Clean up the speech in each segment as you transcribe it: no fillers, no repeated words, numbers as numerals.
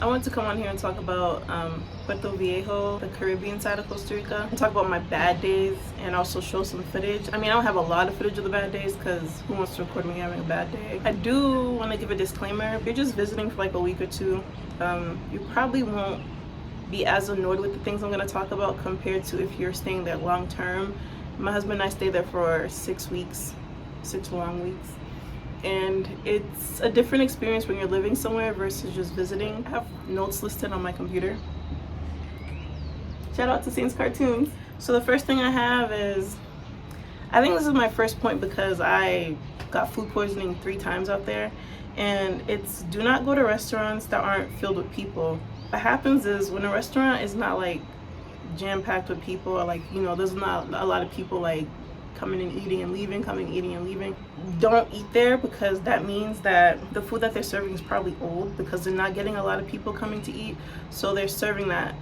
I wanted to come on here and talk about Puerto Viejo, the Caribbean side of Costa Rica, and talk about my bad days and also show some footage. I mean, I don't have a lot of footage of the bad days because who wants to record me having a bad day? I do want to give a disclaimer. If you're just visiting for like a week or two, you probably won't be as annoyed with the things I'm going to talk about compared to if you're staying there long term. My husband and I stayed there for 6 weeks, 6 long weeks. And it's a different experience when you're living somewhere versus just visiting. I have notes listed on my computer. Shout out to Saints Cartoons. So the first thing I have is, I think this is my first point because I got food poisoning 3 times out there. And it's, do not go to restaurants that aren't filled with people. What happens is when a restaurant is not like jam-packed with people, or like, you know, there's not a lot of people like coming and eating and leaving, coming, eating and leaving. Don't eat there because that means that the food that they're serving is probably old because they're not getting a lot of people coming to eat. So they're serving that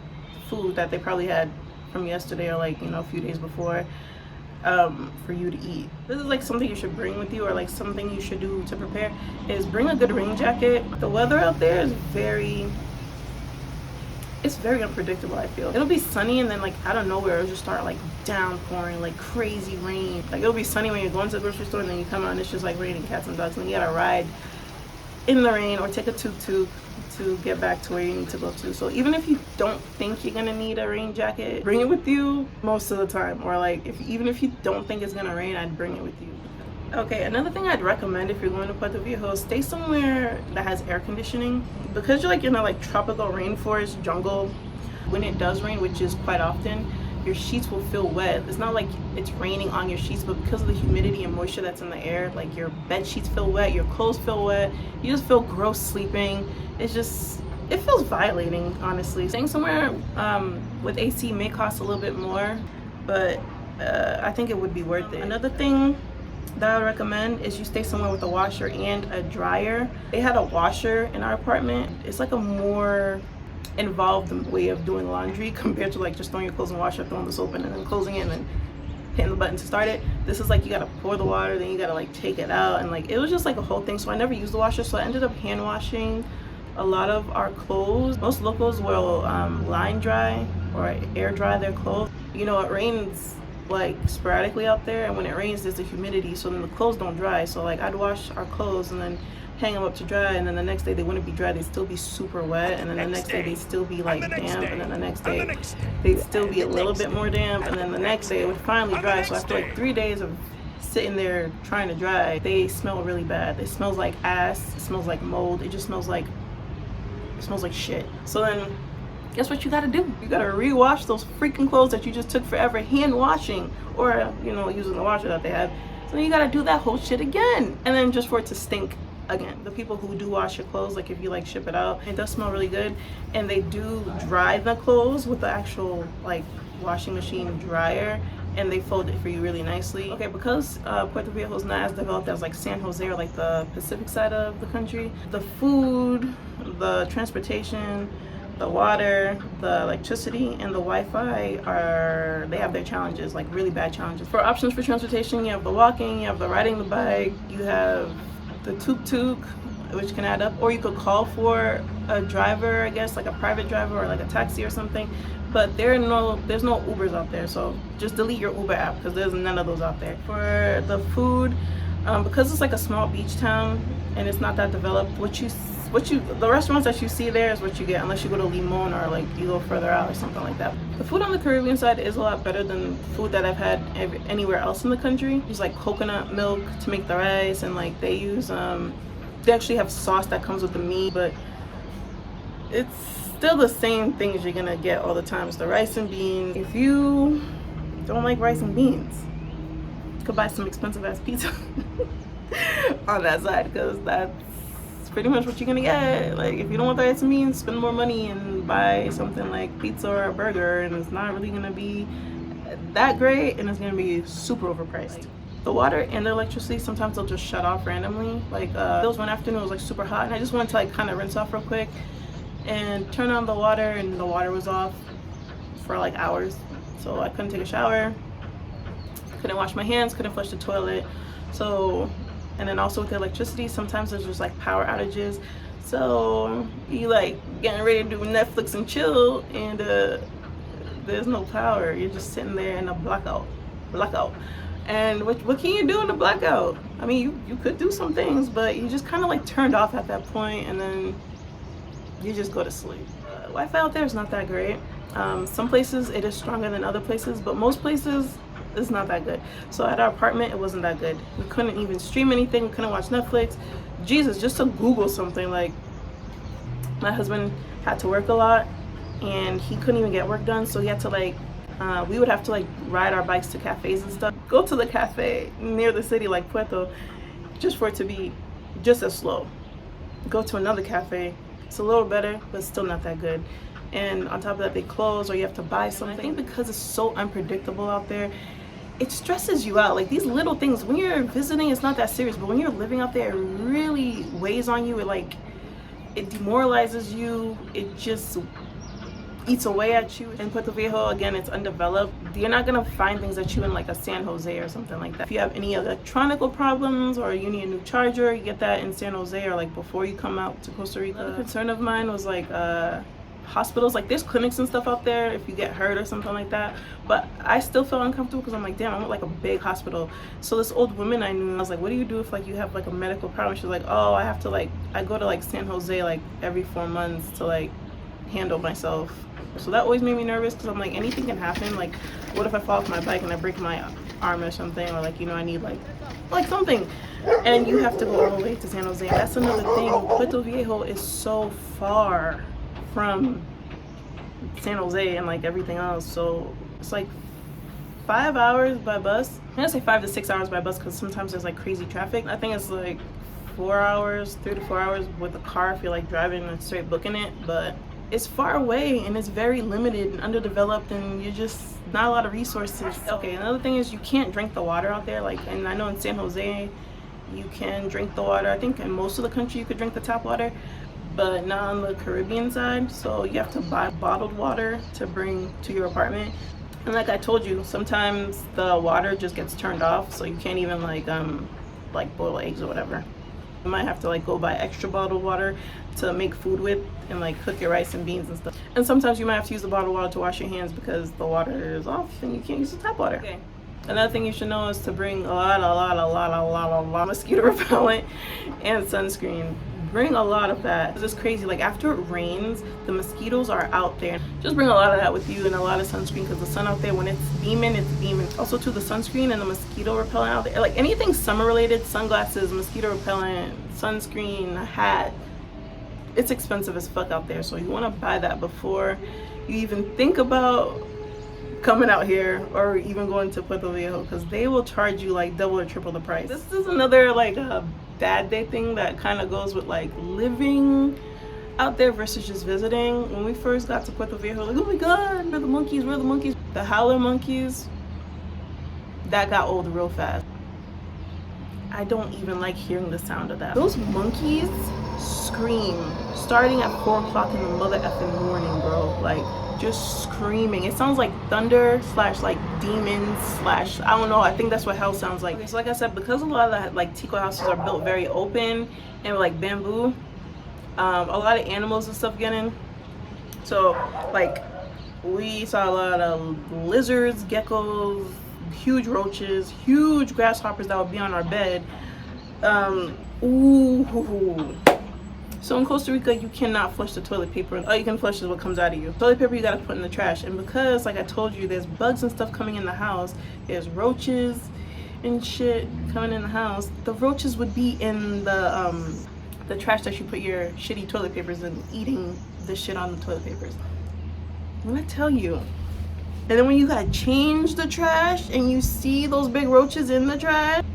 food that they probably had from yesterday or like, you know, a few days before for you to eat. This is like something you should bring with you, or like something you should do to prepare, is bring a good rain jacket. The weather out there is it's very unpredictable. I feel it'll be sunny and then like out of nowhere it'll just start like downpouring, like crazy rain. Like it'll be sunny when you're going to the grocery store and then you come out and it's just like raining cats and dogs, and you gotta ride in the rain or take a tuk-tuk to get back to where you need to go to. So even if you don't think you're gonna need a rain jacket, bring it with you most of the time. Or like even if you don't think it's gonna rain, I'd bring it with you. Okay, another thing I'd recommend if you're going to Puerto Viejo, stay somewhere that has air conditioning. Because you're like in a like tropical rainforest jungle, when it does rain, which is quite often, your sheets will feel wet. It's not like it's raining on your sheets, but because of the humidity and moisture that's in the air, like your bed sheets feel wet, your clothes feel wet, you just feel gross sleeping. It feels violating, honestly. Staying somewhere with AC may cost a little bit more, but I think it would be worth it. Another thing that I would recommend is you stay somewhere with a washer and a dryer. They had a washer in our apartment. It's like a more involved way of doing laundry compared to like just throwing your clothes in the washer, throwing the soap in and then closing it and then hitting the button to start it. This is like you gotta pour the water, then you gotta like take it out, and like it was just like a whole thing. So I never used the washer, so I ended up hand washing a lot of our clothes. Most locals will line dry or air dry their clothes. You know, it rains like sporadically out there, and when it rains there's the humidity, so then the clothes don't dry. So like I'd wash our clothes and then hang them up to dry, and then the next day they wouldn't be dry, they'd still be super wet, and then the next day they'd still be like damp, and then the next day they'd still be a little bit more damp, and then the next day it would finally dry. So after like 3 days of sitting there trying to dry, they smell really bad. It smells like ass, it smells like mold, it smells like shit. So then guess what you gotta do? You gotta rewash those freaking clothes that you just took forever hand washing, or you know, using the washer that they have. So then you gotta do that whole shit again, and then just for it to stink again. The people who do wash your clothes, like if you like ship it out, it does smell really good, and they do dry the clothes with the actual like washing machine dryer, and they fold it for you really nicely. Okay, because Puerto Viejo is not as developed as like San Jose or like the Pacific side of the country, the food, the transportation, the water, the electricity, and the Wi-Fi they have their challenges, like really bad challenges. For options for transportation, you have the walking, you have the riding the bike, you have the tuk-tuk, which can add up, or you could call for a driver, I guess, like a private driver or like a taxi or something. But there's no Ubers out there, so just delete your Uber app because there's none of those out there. For the food, because it's like a small beach town and it's not that developed, the restaurants that you see there is what you get, unless you go to Limon or like you go further out or something like that. The food on the Caribbean side is a lot better than food that I've had anywhere else in the country. Use like coconut milk to make the rice, and like they use they actually have sauce that comes with the meat, but it's still the same things you're gonna get all the time. It's the rice and beans. If you don't like rice and beans, you could buy some expensive ass pizza on that side, because that's pretty much what you're gonna get. Like if you don't want the rice and beans, spend more money and buy something like pizza or a burger, and it's not really gonna be that great, and it's gonna be super overpriced. The water and the electricity, sometimes they'll just shut off randomly. Like there was one afternoon, it was like super hot, and I just wanted to like kind of rinse off real quick and turn on the water, and the water was off for like hours. So I couldn't take a shower, couldn't wash my hands, couldn't flush the toilet. So, and then also with the electricity, sometimes there's just like power outages. So you like getting ready to do Netflix and chill, and there's no power. You're just sitting there in a blackout. And what can you do in a blackout? I mean, you could do some things, but you just kind of like turned off at that point, and then you just go to sleep. Wi-Fi out there is not that great. Some places it is stronger than other places, but most places it's not that good. So at our apartment, it wasn't that good. We couldn't even stream anything. We couldn't watch Netflix. Jesus, just to Google something, like my husband had to work a lot, and he couldn't even get work done, so he had to like we would have to like ride our bikes to cafes and stuff. Go to the cafe near the city like Puerto, just for it to be just as slow. Go to another cafe, it's a little better, but still not that good. And on top of that, they close or you have to buy something. I think because it's so unpredictable out there, it stresses you out. Like these little things, when you're visiting, it's not that serious, but when you're living out there, it really weighs on you. It demoralizes you. It just eats away at you. In Puerto Viejo, again, it's undeveloped. You're not gonna find things that you in like a San Jose or something like that. If you have any electronical problems or you need a new charger, you get that in San Jose or like before you come out to Costa Rica. Another concern of mine was like hospitals. Like there's clinics and stuff out there if you get hurt or something like that, but I still felt uncomfortable because I'm like, damn, I want like a big hospital. So this old woman I knew, I was like, what do you do if like you have like a medical problem? She's like, oh, I have to like, I go to like San Jose like every 4 months to like handle myself. So that always made me nervous because I'm like, anything can happen. Like what if I fall off my bike and I break my arm or something, or like, you know, I need like something, and you have to go all the way to San Jose. That's another thing. Puerto Viejo is so far from San Jose and like everything else, so it's like 5 hours by bus. I'm gonna say 5 to 6 hours by bus because sometimes there's like crazy traffic. I think it's like 4 hours, 3 to 4 hours with a car if you're like driving and straight booking it, but it's far away and it's very limited and underdeveloped, and you're just not a lot of resources. Okay, another thing is you can't drink the water out there. Like, and I know in San Jose you can drink the water. I think in most of the country you could drink the tap water, but not on the Caribbean side. So you have to buy bottled water to bring to your apartment. And like I told you, sometimes the water just gets turned off, so you can't even like boil eggs or whatever. You might have to like go buy extra bottled water to make food with and like cook your rice and beans and stuff. And sometimes you might have to use the bottled water to wash your hands because the water is off and you can't use the tap water. Okay. Another thing you should know is to bring a lot of mosquito repellent and sunscreen. Bring a lot of that. It's crazy. Like after it rains, the mosquitoes are out there. Just bring a lot of that with you and a lot of sunscreen because the sun out there, when it's beaming, it's beaming. Also to the sunscreen and the mosquito repellent out there. Like anything summer related, sunglasses, mosquito repellent, sunscreen, a hat. It's expensive as fuck out there. So you want to buy that before you even think about coming out here or even going to Puerto Viejo, because they will charge you like double or triple the price. This is another like bad day thing that kind of goes with like living out there versus just visiting. When we first got to Puerto Viejo, like, oh my god, where are the monkeys, where are the monkeys? The howler monkeys, that got old real fast. I don't even like hearing the sound of that. Those monkeys scream starting at 4 o'clock in the mother effing morning, bro. Like just screaming. It sounds like thunder slash like demons slash, I don't know, I think that's what hell sounds like. Okay, so like I said, because a lot of the like Tico houses are built very open and like bamboo, a lot of animals and stuff get in. So like we saw a lot of lizards, geckos, huge roaches, huge grasshoppers that would be on our bed. So in Costa Rica, you cannot flush the toilet paper. All you can flush is what comes out of you. Toilet paper you gotta put in the trash. And because, like I told you, there's bugs and stuff coming in the house, there's roaches and shit coming in the house, the roaches would be in the trash that you put your shitty toilet papers in, eating the shit on the toilet papers. When I tell you. And then when you gotta change the trash and you see those big roaches in the trash.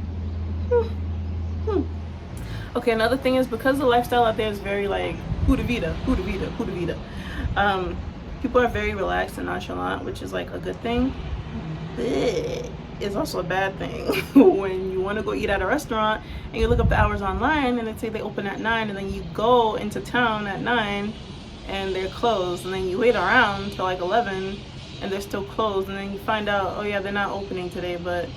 Okay, another thing is because the lifestyle out there is very like Puerto Viejo. People are very relaxed and nonchalant, which is like a good thing. But it's also a bad thing when you want to go eat at a restaurant and you look up the hours online and they say they open at 9, and then you go into town at 9 and they're closed, and then you wait around till like 11 and they're still closed, and then you find out, oh yeah, they're not opening today, but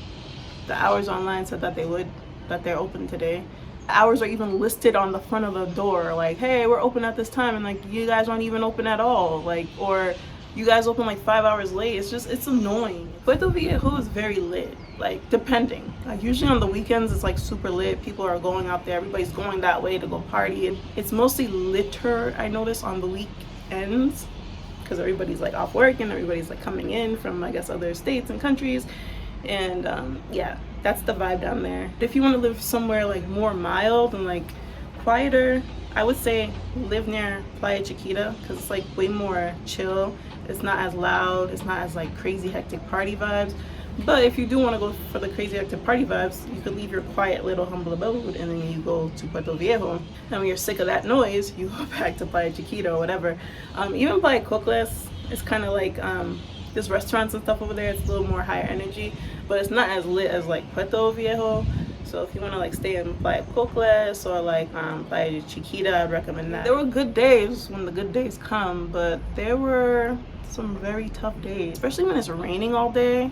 the hours online said that they're open today. Hours are even listed on the front of the door, like, hey, we're open at this time, and like you guys aren't even open at all, like, or you guys open like 5 hours late. It's annoying. Puerto Viejo is very lit, like depending. Like usually on the weekends it's like super lit. People are going out there, everybody's going that way to go party, and it's mostly litter, I notice, on the weekends, because everybody's like off work and everybody's like coming in from, I guess, other states and countries. And yeah, that's the vibe down there. If you want to live somewhere like more mild and like quieter, I would say live near Playa Chiquita, because it's like way more chill. It's not as loud, it's not as like crazy hectic party vibes. But if you do want to go for the crazy hectic party vibes, you could leave your quiet little humble abode and then you go to Puerto Viejo. And when you're sick of that noise, you go back to Playa Chiquita or whatever. Even Playa Cocles is kind of like, there's restaurants and stuff over there. It's a little more higher energy, but it's not as lit as like Puerto Viejo. So if you want to like stay in Playa Cocles or like Playa Chiquita, I'd recommend that. There were good days when the good days come, but there were some very tough days, especially when it's raining all day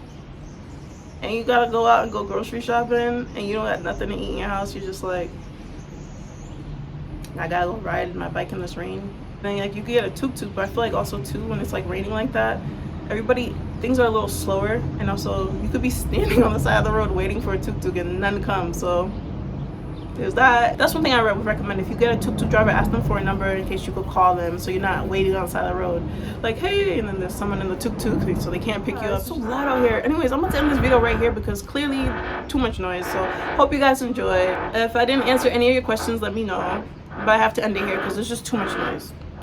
and you gotta go out and go grocery shopping and you don't have nothing to eat in your house. You're just like, I gotta go ride my bike in this rain. And like you could get a tuk-tuk, but I feel like also too, when it's like raining like that, things are a little slower, and also you could be standing on the side of the road waiting for a tuk-tuk and none comes. So there's that. That's one thing I would recommend. If you get a tuk-tuk driver, ask them for a number in case you could call them, so you're not waiting on the side of the road like, hey, and then there's someone in the tuk-tuk so they can't pick you up. It's so loud out here. Anyways, I'm about to end this video right here because clearly too much noise. So hope you guys enjoyed. If I didn't answer any of your questions, let me know, but I have to end it here because there's just too much noise.